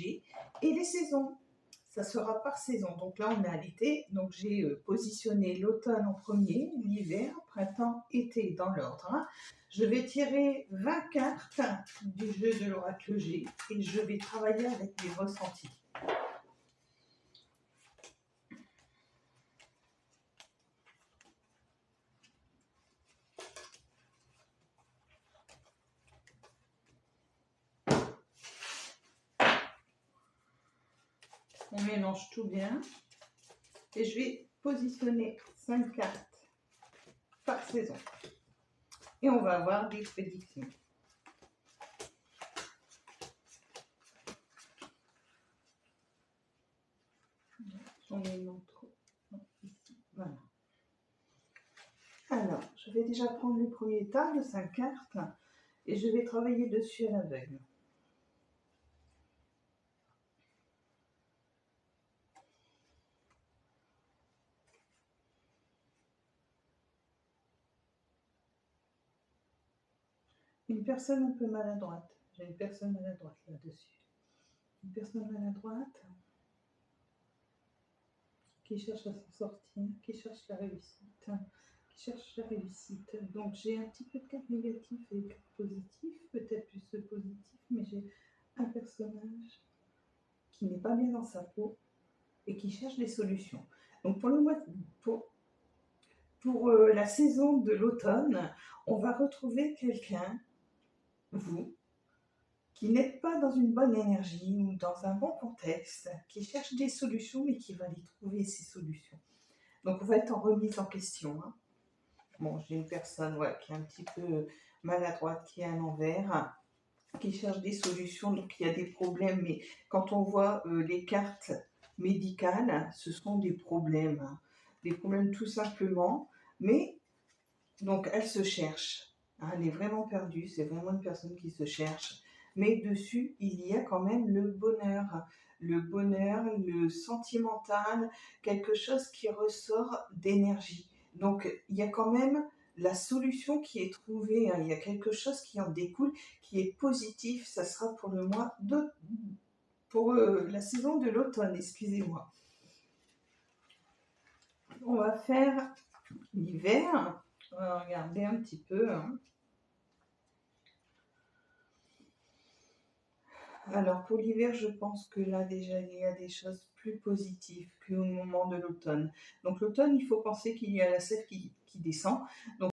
et les saisons. Ça sera par saison. Donc là, on est à l'été. Donc j'ai positionné l'automne en premier, l'hiver, printemps, été dans l'ordre, hein. Je vais tirer 20 cartes du jeu de l'oracle G et je vais travailler avec les ressentis. On mélange tout bien et je vais positionner 5 cartes par saison et on va avoir des prédictions. J'en ai une trop ici, voilà. Alors, je vais déjà prendre le premier tas de 5 cartes et je vais travailler dessus à l'aveugle. Une personne un peu maladroite. J'ai une personne maladroite là-dessus. Une personne maladroite qui cherche à s'en sortir, qui cherche la réussite, Donc j'ai un petit peu de cartes négatives et de cartes positives, peut-être plus de positifs, mais j'ai un personnage qui n'est pas bien dans sa peau et qui cherche des solutions. Donc pour le mois, pour la saison de l'automne, on va retrouver quelqu'un, vous, qui n'êtes pas dans une bonne énergie ou dans un bon contexte, qui cherche des solutions mais qui va les trouver ces solutions. Donc on va être en remise en question, hein. Bon, j'ai une personne qui est un petit peu maladroite, qui est à l'envers, qui cherche des solutions, donc il y a des problèmes, mais quand on voit les cartes médicales, ce sont des problèmes tout simplement, mais donc elle se cherche, hein, elle est vraiment perdue, c'est vraiment une personne qui se cherche, mais dessus il y a quand même le bonheur, le sentimental, quelque chose qui ressort d'énergie. Donc il y a quand même la solution qui est trouvée, hein, il y a quelque chose qui en découle, qui est positif. Ça sera pour le mois de, pour la saison de l'automne, excusez-moi. On va faire l'hiver. On va regarder un petit peu, hein. Alors pour l'hiver, je pense que là déjà il y a des choses plus positives qu'au moment de l'automne. Donc l'automne, il faut penser qu'il y a la sève qui descend. Donc